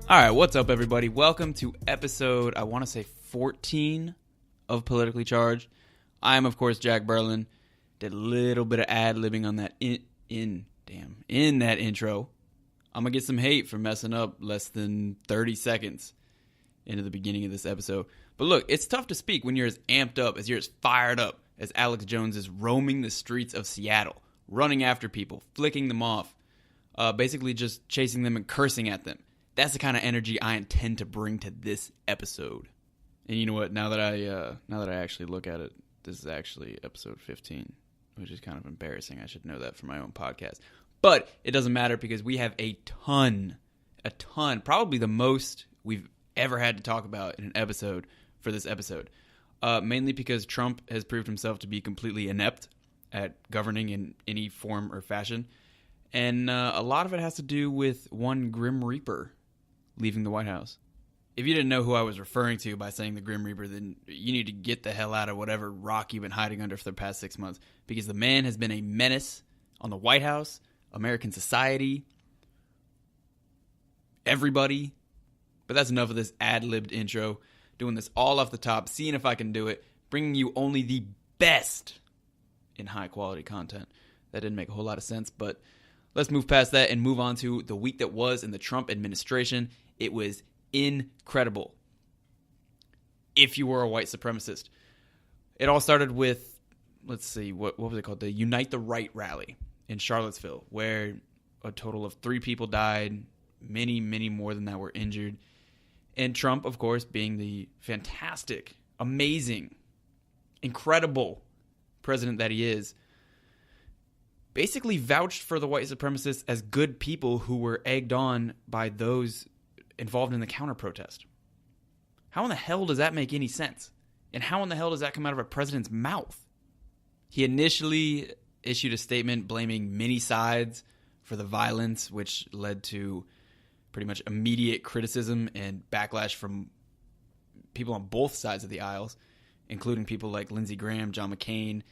All right, what's up, everybody? Welcome to episode, I want to say 14 of Politically Charged. I am, of course, Jack Berlin. Did a little bit of ad-libbing on that in that intro. I'm going to get some hate for messing up less than 30 seconds into the beginning of this episode. But look, it's tough to speak when you're as amped up, as you're as fired up as Alex Jones is roaming the streets of Seattle, running after people, flicking them off, basically just chasing them and cursing at them. That's the kind of energy I intend to bring to this episode. And you know what? Now that I actually look at it, this is actually episode 15, which is kind of embarrassing. I should know that for my own podcast. But it doesn't matter because we have a ton, probably the most we've ever had to talk about in an episode for this episode. Mainly because Trump has proved himself to be completely inept at governing in any form or fashion. And a lot of it has to do with one Grim Reaper leaving the White House. If you didn't know who I was referring to by saying the Grim Reaper, then you need to get the hell out of whatever rock you've been hiding under for the past 6 months, because the man has been a menace on the White House, American society, everybody. But that's enough of this ad-libbed intro. Doing this all off the top, seeing if I can do it, bringing you only the best in high-quality content. That didn't make a whole lot of sense, but let's move past that and move on to the week that was in the Trump administration. It was incredible. If you were a white supremacist. It all started with, let's see, what was it called? The Unite the Right rally in Charlottesville, where a total of 3 people died, many, many more than that were injured. And Trump, of course, being the fantastic, amazing, incredible president that he is, basically vouched for the white supremacists as good people who were egged on by those involved in the counter-protest. How in the hell does that make any sense? And how in the hell does that come out of a president's mouth? He initially issued a statement blaming many sides for the violence, which led to pretty much immediate criticism and backlash from people on both sides of the aisles, including people like Lindsey Graham, John McCain.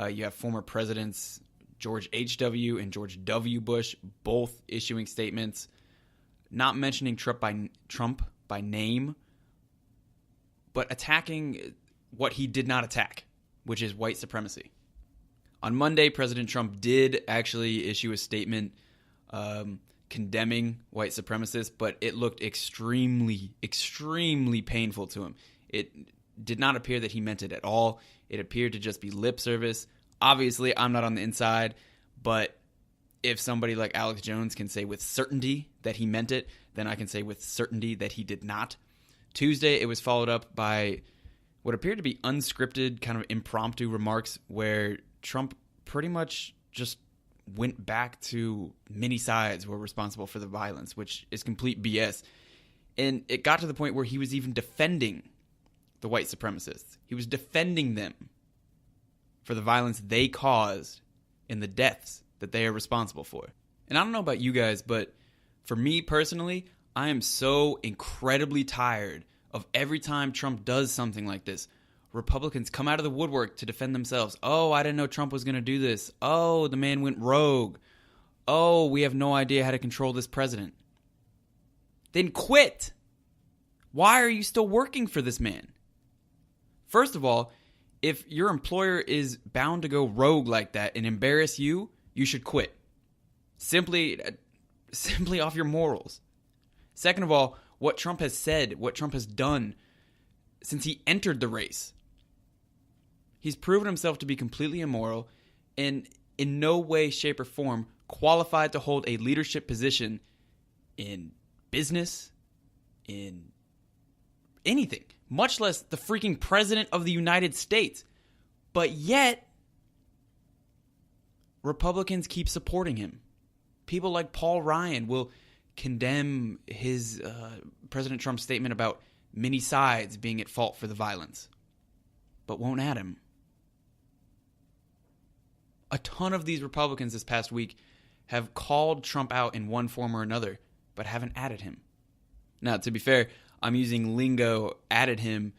You have former presidents George H.W. and George W. Bush both issuing statements, not mentioning Trump by name, but attacking what he did not attack, which is white supremacy. On Monday, President Trump did actually issue a statement condemning white supremacists, but it looked extremely, extremely painful to him. It did not appear that he meant it at all. It appeared to just be lip service. Obviously, I'm not on the inside, but if somebody like Alex Jones can say with certainty that he meant it, then I can say with certainty that he did not. Tuesday, it was followed up by what appeared to be unscripted, kind of impromptu remarks where Trump pretty much just went back to many sides were responsible for the violence, which is complete BS. And it got to the point where he was even defending the white supremacists. He was defending them for the violence they caused and the deaths that they are responsible for. And I don't know about you guys, but for me personally, I am so incredibly tired of every time Trump does something like this, Republicans come out of the woodwork to defend themselves. Oh, I didn't know Trump was going to do this. Oh, the man went rogue. Oh, we have no idea how to control this president. Then quit. Why are you still working for this man? First of all, if your employer is bound to go rogue like that and embarrass you, you should quit. Simply off your morals. Second of all, what Trump has said, what Trump has done since he entered the race, he's proven himself to be completely immoral and in no way, shape, or form qualified to hold a leadership position in business, in anything, much less the freaking president of the United States. But yet, Republicans keep supporting him. People like Paul Ryan will condemn his President Trump's statement about many sides being at fault for the violence, but won't add him. A ton of these Republicans this past week have called Trump out in one form or another, but haven't added him. Now, to be fair, I'm using lingo added him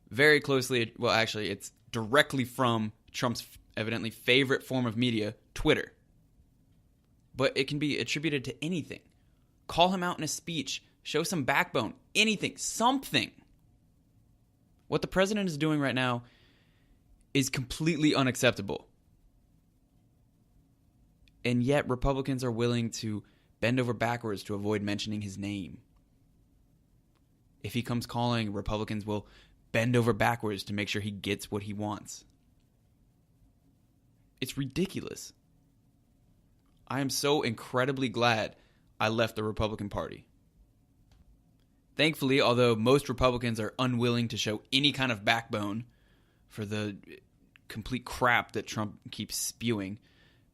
very closely. Well, actually, it's directly from Trump's evidently favorite form of media, Twitter. But it can be attributed to anything. Call him out in a speech. Show some backbone. Anything. Something. What the president is doing right now is completely unacceptable. And yet Republicans are willing to bend over backwards to avoid mentioning his name. If he comes calling, Republicans will bend over backwards to make sure he gets what he wants. It's ridiculous. I am so incredibly glad I left the Republican Party. Thankfully, although most Republicans are unwilling to show any kind of backbone for the complete crap that Trump keeps spewing,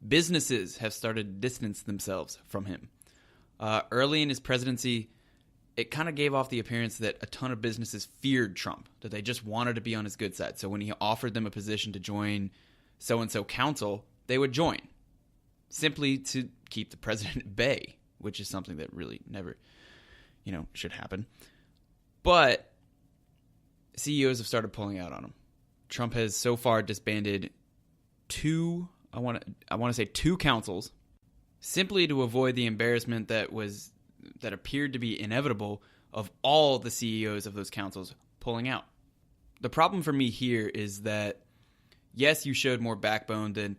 businesses have started to distance themselves from him. Early in his presidency, it kind of gave off the appearance that a ton of businesses feared Trump, that they just wanted to be on his good side. So when he offered them a position to join so-and-so council, they would join, simply to keep the president at bay, which is something that really never, should happen. But CEOs have started pulling out on him. Trump has so far disbanded two councils, simply to avoid the embarrassment that appeared to be inevitable of all the CEOs of those councils pulling out. The problem for me here is that, yes, you showed more backbone than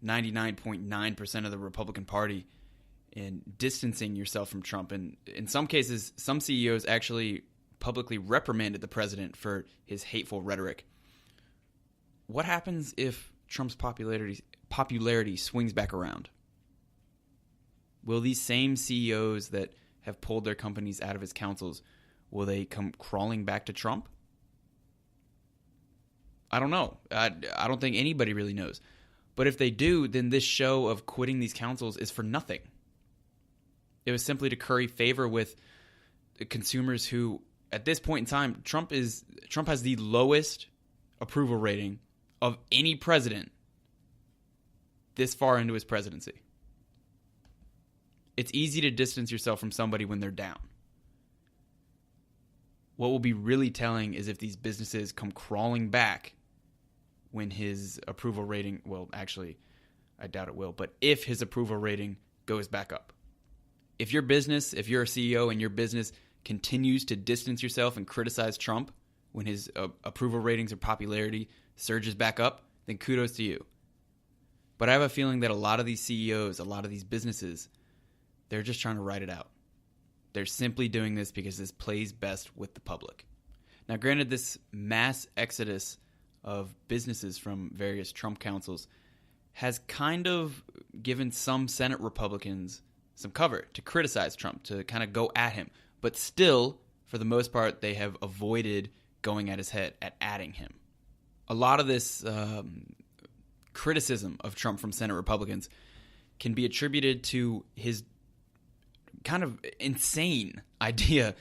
99.9% of the Republican Party in distancing yourself from Trump. And in some cases, some CEOs actually publicly reprimanded the president for his hateful rhetoric. What happens if Trump's popularity swings back around? Will these same CEOs that have pulled their companies out of his councils, will they come crawling back to Trump? I don't know. I don't think anybody really knows. But if they do, then this show of quitting these councils is for nothing. It was simply to curry favor with consumers who, at this point in time, Trump has the lowest approval rating of any president this far into his presidency. It's easy to distance yourself from somebody when they're down. What will be really telling is if these businesses come crawling back when his approval rating, well, actually, I doubt it will, but if his approval rating goes back up. If you're a CEO and your business continues to distance yourself and criticize Trump when his approval ratings or popularity surges back up, then kudos to you. But I have a feeling that a lot of these CEOs, a lot of these businesses, they're just trying to ride it out. They're simply doing this because this plays best with the public. Now, granted, this mass exodus of businesses from various Trump councils has kind of given some Senate Republicans some cover to criticize Trump, to kind of go at him. But still, for the most part, they have avoided going at his head, at adding him. A lot of this criticism of Trump from Senate Republicans can be attributed to his kind of insane idea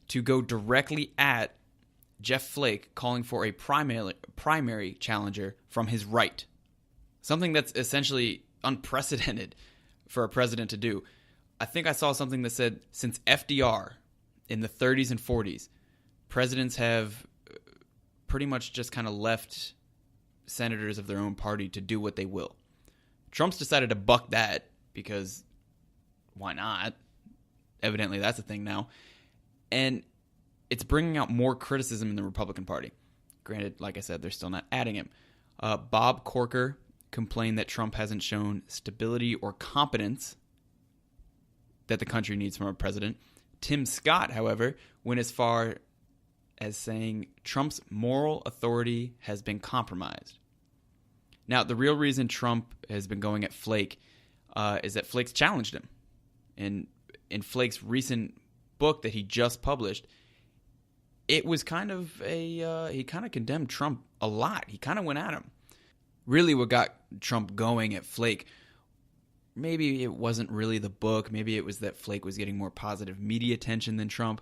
to go directly at Jeff Flake, calling for a primary challenger from his right. Something that's essentially unprecedented for a president to do. I think I saw something that said since FDR in the 30s and 40s, presidents have pretty much just kind of left senators of their own party to do what they will. Trump's decided to buck that because why not? Evidently, that's a thing now. And it's bringing out more criticism in the Republican Party. Granted, like I said, they're still not adding him. Bob Corker complained that Trump hasn't shown stability or competence that the country needs from a president. Tim Scott, however, went as far as saying Trump's moral authority has been compromised. Now, the real reason Trump has been going at Flake is that Flake's challenged him. And in Flake's recent book that he just published, it was kind of he kind of condemned Trump a lot. He kind of went at him. Really what got Trump going at Flake, maybe it wasn't really the book. Maybe it was that Flake was getting more positive media attention than Trump.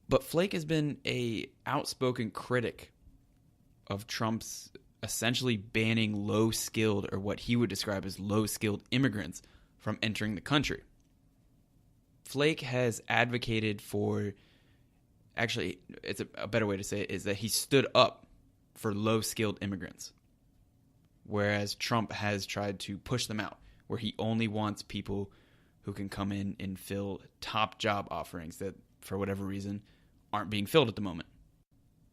But Flake has been a outspoken critic of Trump's essentially banning low-skilled, or what he would describe as low-skilled immigrants from entering the country. Flake has advocated for, actually, it's a better way to say it, is that he stood up for low-skilled immigrants, whereas Trump has tried to push them out, where he only wants people who can come in and fill top job offerings that, for whatever reason, aren't being filled at the moment.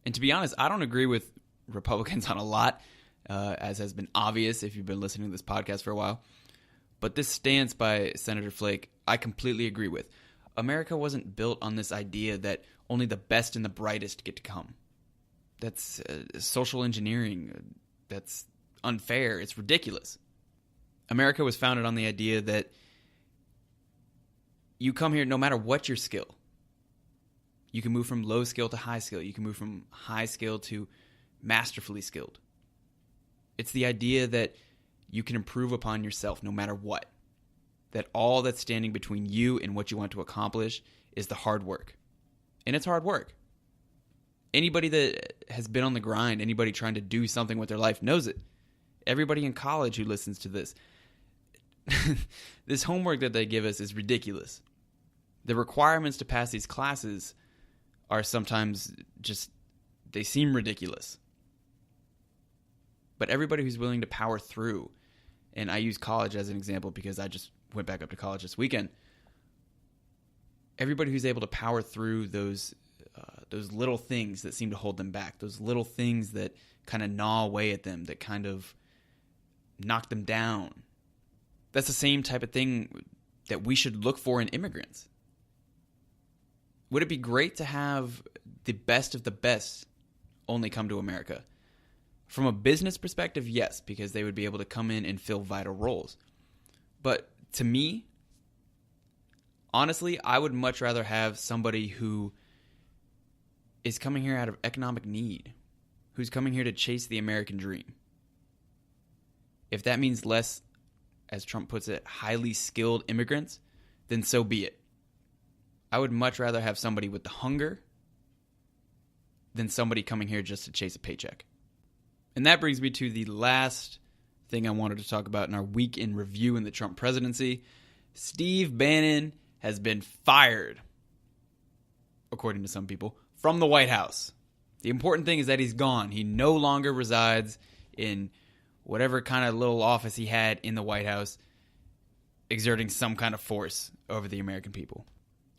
And to be honest, I don't agree with Republicans on a lot, as has been obvious if you've been listening to this podcast for a while. But this stance by Senator Flake, I completely agree with. America wasn't built on this idea that only the best and the brightest get to come. That's social engineering. That's unfair. It's ridiculous. America was founded on the idea that you come here no matter what your skill. You can move from low skill to high skill. You can move from high skill to masterfully skilled. It's the idea that you can improve upon yourself no matter what. That all that's standing between you and what you want to accomplish is the hard work. And it's hard work. Anybody that has been on the grind, anybody trying to do something with their life knows it. Everybody in college who listens to this, this homework that they give us is ridiculous. The requirements to pass these classes are sometimes just, they seem ridiculous. But everybody who's willing to power through, and I use college as an example because I just went back up to college this weekend. Everybody who's able to power through those little things that seem to hold them back, those little things that kind of gnaw away at them, that kind of knock them down. That's the same type of thing that we should look for in immigrants. Would it be great to have the best of the best only come to America? From a business perspective, yes, because they would be able to come in and fill vital roles. But to me, honestly, I would much rather have somebody who is coming here out of economic need, who's coming here to chase the American dream. If that means less, as Trump puts it, highly skilled immigrants, then so be it. I would much rather have somebody with the hunger than somebody coming here just to chase a paycheck. And that brings me to the last thing I wanted to talk about in our week in review in the Trump presidency. Steve Bannon has been fired, according to some people, from the White House. The important thing is that he's gone. He no longer resides in whatever kind of little office he had in the White House, exerting some kind of force over the American people.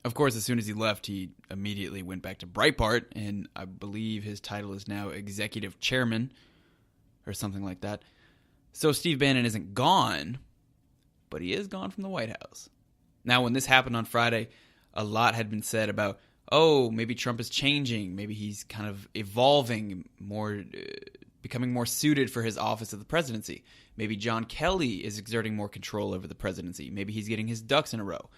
Of course, as soon as he left, he immediately went back to Breitbart, and I believe his title is now executive chairman or something like that. So Steve Bannon isn't gone, but he is gone from the White House. Now, when this happened on Friday, a lot had been said about, oh, maybe Trump is changing. Maybe he's kind of evolving, more, becoming more suited for his office of the presidency. Maybe John Kelly is exerting more control over the presidency. Maybe he's getting his ducks in a row.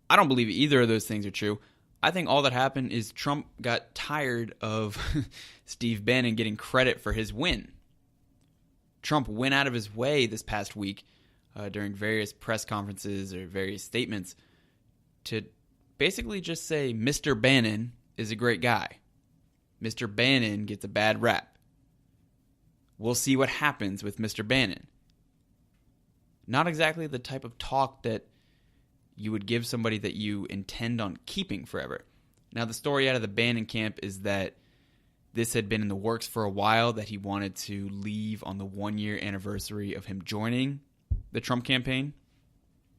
I don't believe either of those things are true. I think all that happened is Trump got tired of Steve Bannon getting credit for his win. Trump went out of his way this past week during various press conferences or various statements to basically just say Mr. Bannon is a great guy. Mr. Bannon gets a bad rap. We'll see what happens with Mr. Bannon. Not exactly the type of talk that you would give somebody that you intend on keeping forever. Now, the story out of the Bannon camp is that this had been in the works for a while, that he wanted to leave on the 1-year anniversary of him joining the Trump campaign.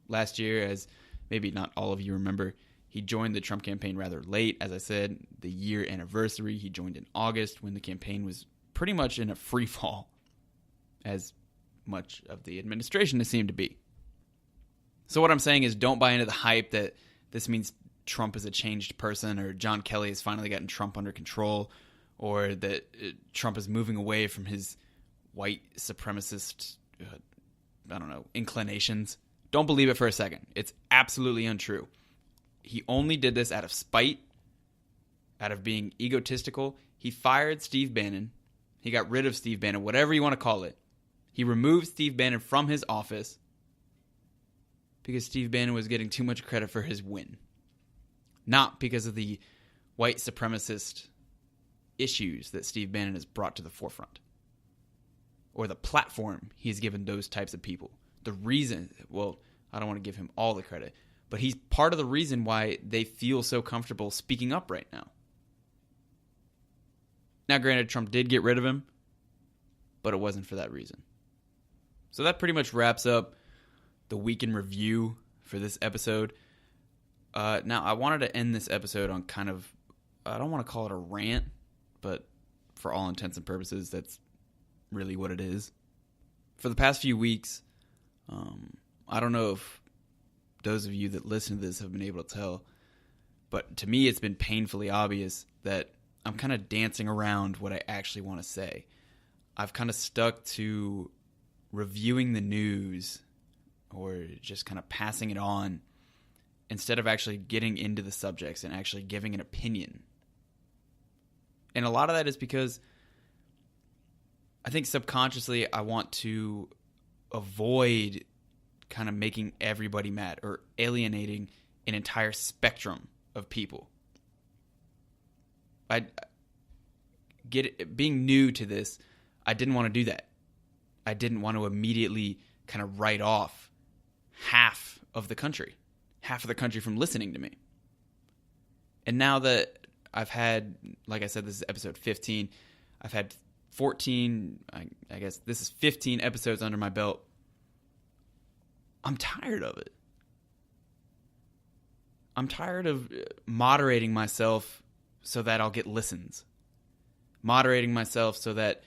Last year, as maybe not all of you remember, he joined the Trump campaign rather late. As I said, the year anniversary, he joined in August when the campaign was pretty much in a free fall, as much of the administration has seemed to be. So what I'm saying is, don't buy into the hype that this means Trump is a changed person, or John Kelly has finally gotten Trump under control, or that Trump is moving away from his white supremacist, inclinations. Don't believe it for a second. It's absolutely untrue. He only did this out of spite, out of being egotistical. He fired Steve Bannon. He got rid of Steve Bannon, whatever you want to call it. He removed Steve Bannon from his office because Steve Bannon was getting too much credit for his win. Not because of the white supremacist issues that Steve Bannon has brought to the forefront, or the platform he's given those types of people. The reason, well, I don't want to give him all the credit, but he's part of the reason why they feel so comfortable speaking up right now. Now, granted, Trump did get rid of him, but it wasn't for that reason. So that pretty much wraps up the week in review for this episode. Now, I wanted to end this episode on kind of, I don't want to call it a rant, but for all intents and purposes, that's really what it is. For the past few weeks, I don't know if those of you that listen to this have been able to tell, but to me it's been painfully obvious that I'm kind of dancing around what I actually want to say. I've kind of stuck to reviewing the news or just kind of passing it on instead of actually getting into the subjects and actually giving an opinion. And a lot of that is because I think subconsciously I want to avoid kind of making everybody mad or alienating an entire spectrum of people. Being new to this, I didn't want to do that. I didn't want to immediately kind of write off half of the country from listening to me. And now that I've had, like I said, this is episode 15, I've had 14, I guess this is 15 episodes under my belt. I'm tired of it. I'm tired of moderating myself so that I'll get listens. Moderating myself so that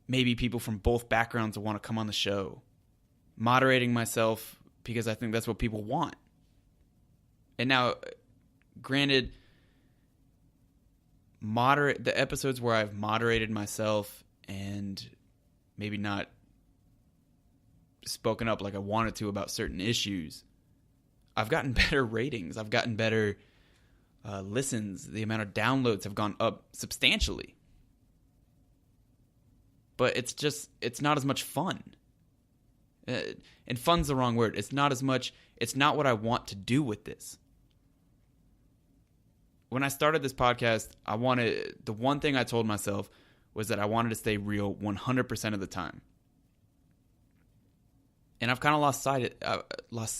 maybe people from both backgrounds will want to come on the show. Moderating myself because I think that's what people want. And now, granted, the episodes where I've moderated myself and maybe not spoken up like I wanted to about certain issues, I've gotten better ratings. I've gotten better listens. The amount of downloads have gone up substantially. But it's not as much fun. And fun's the wrong word. It's not what I want to do with this. When I started this podcast, the one thing I told myself was that I wanted to stay real 100% of the time. And I've kind of lost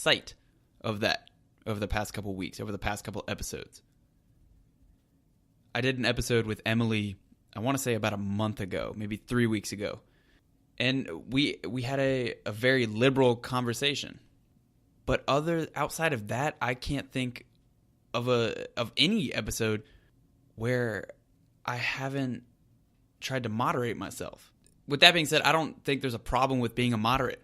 sight of that over the past couple weeks, over the past couple episodes. I did an episode with Emily, I want to say about a month ago, maybe 3 weeks ago. And we had a very liberal conversation. But outside of that, I can't think of any episode where I haven't tried to moderate myself. With that being said, I don't think there's a problem with being a moderate.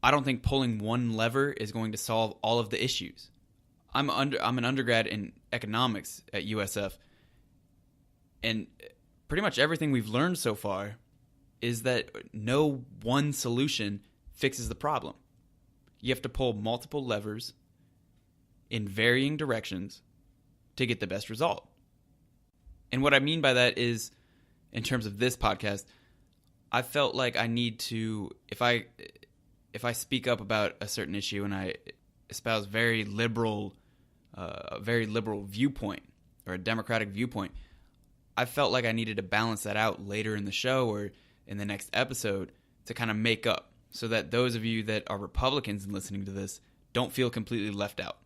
I don't think pulling one lever is going to solve all of the issues. I'm an undergrad in economics at USF, and pretty much everything we've learned so far is that no one solution fixes the problem. You have to pull multiple levers in varying directions to get the best result. And what I mean by that is, in terms of this podcast, I felt like I need to, if I speak up about a certain issue and I espouse a very liberal viewpoint or a democratic viewpoint, I felt like I needed to balance that out later in the show or in the next episode to kind of make up so that those of you that are Republicans and listening to this don't feel completely left out.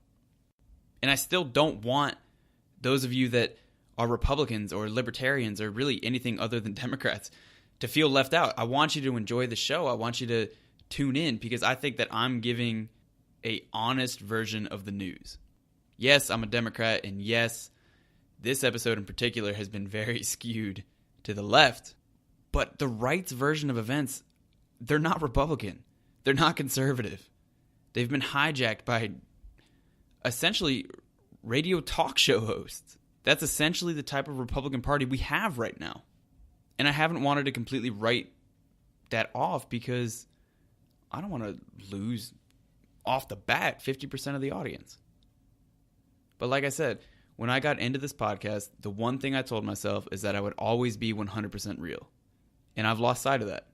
And I still don't want those of you that are Republicans or libertarians or really anything other than Democrats to feel left out. I want you to enjoy the show. I want you to tune in because I think that I'm giving an honest version of the news. Yes, I'm a Democrat, and yes, this episode in particular has been very skewed to the left, but the right's version of events, they're not Republican. They're not conservative. They've been hijacked by essentially radio talk show hosts. That's essentially the type of Republican Party we have right now. And I haven't wanted to completely write that off because I don't want to lose off the bat 50% of the audience. But like I said, when I got into this podcast, the one thing I told myself is that I would always be 100% real. And I've lost sight of that.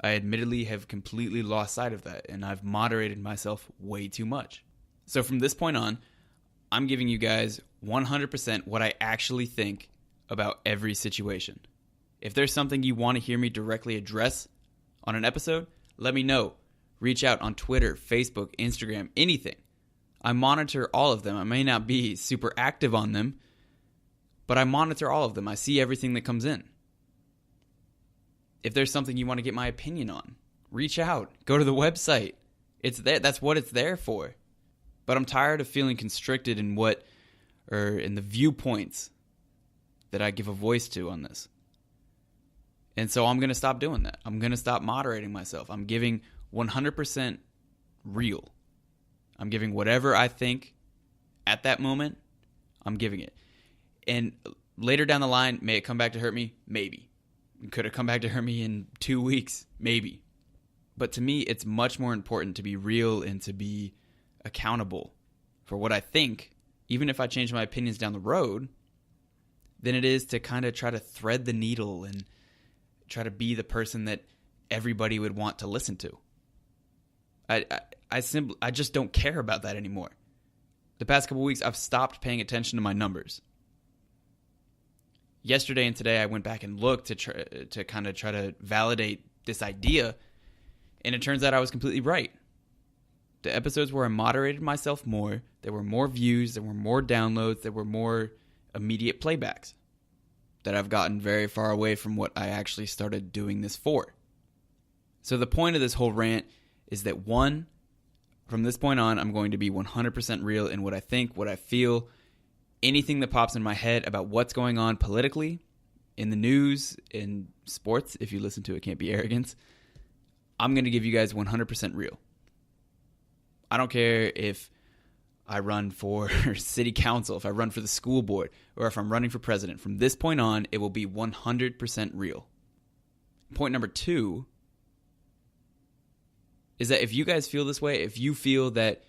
I admittedly have completely lost sight of that, and I've moderated myself way too much. So from this point on, I'm giving you guys 100% what I actually think about every situation. If there's something you want to hear me directly address on an episode, let me know. Reach out on Twitter, Facebook, Instagram, anything. I monitor all of them. I may not be super active on them, but I monitor all of them. I see everything that comes in. If there's something you want to get my opinion on, reach out. Go to the website. It's there. That's what it's there for. But I'm tired of feeling constricted in in the viewpoints that I give a voice to on this. And so I'm going to stop doing that. I'm going to stop moderating myself. I'm giving 100% real. I'm giving whatever I think at that moment, I'm giving it. And later down the line, may it come back to hurt me? Maybe. Could it come back to hurt me in 2 weeks? Maybe. But to me, it's much more important to be real and to be accountable for what I think, even if I change my opinions down the road, than it is to kind of try to thread the needle and try to be the person that everybody would want to listen to. I just don't care about that anymore. The past couple weeks, I've stopped paying attention to my numbers. Yesterday and today, I went back and looked to kind of try to validate this idea, and it turns out I was completely right. The episodes where I moderated myself more, there were more views, there were more downloads, there were more immediate playbacks that I've gotten very far away from what I actually started doing this for. So the point of this whole rant is that, one, from this point on, I'm going to be 100% real in what I think, what I feel, anything that pops in my head about what's going on politically, in the news, in sports. If you listen to It Can't Be Arrogance, I'm going to give you guys 100% real. I don't care if I run for city council, if I run for the school board, or if I'm running for president. From this point on, it will be 100% real. Point number 2 is that if you guys feel this way, if you feel that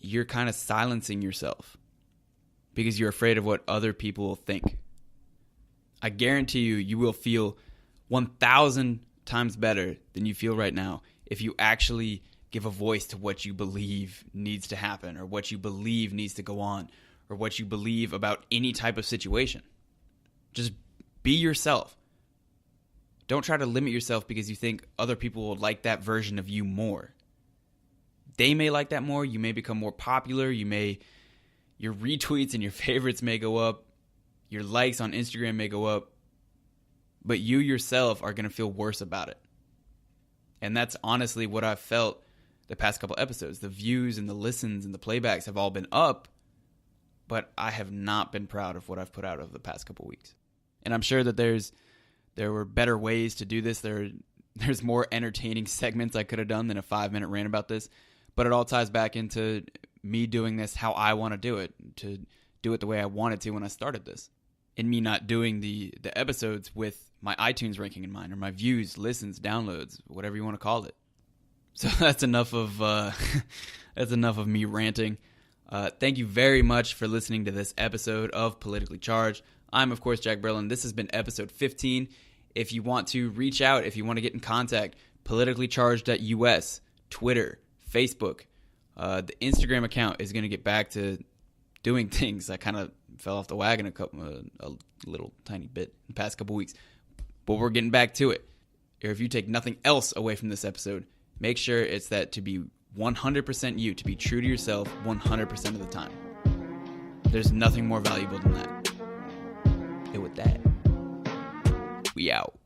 you're kind of silencing yourself because you're afraid of what other people will think, I guarantee you will feel 1,000 times better than you feel right now if you actually give a voice to what you believe needs to happen, or what you believe needs to go on, or what you believe about any type of situation. Just be yourself. Don't try to limit yourself because you think other people will like that version of you more. They may like that more. You may become more popular. Your retweets and your favorites may go up. Your likes on Instagram may go up. But you yourself are going to feel worse about it. And that's honestly what I've felt the past couple episodes. The views and the listens and the playbacks have all been up, but I have not been proud of what I've put out over the past couple weeks. And I'm sure that there were better ways to do this. There's more entertaining segments I could have done than a 5-minute rant about this, but it all ties back into me doing this how I want to do it the way I wanted to when I started this, and me not doing the episodes with my iTunes ranking in mind, or my views, listens, downloads, whatever you want to call it. So that's enough of me ranting. Thank you very much for listening to this episode of Politically Charged. I'm, of course, Jack Berlin. This has been episode 15. If you want to reach out, if you want to get in contact, politicallycharged.us, Twitter, Facebook. The Instagram account is going to get back to doing things. I kind of fell off the wagon a little tiny bit in the past couple weeks, but we're getting back to it. Or if you take nothing else away from this episode, make sure it's that to be 100% you, to be true to yourself 100% of the time. There's nothing more valuable than that. And with that, we out.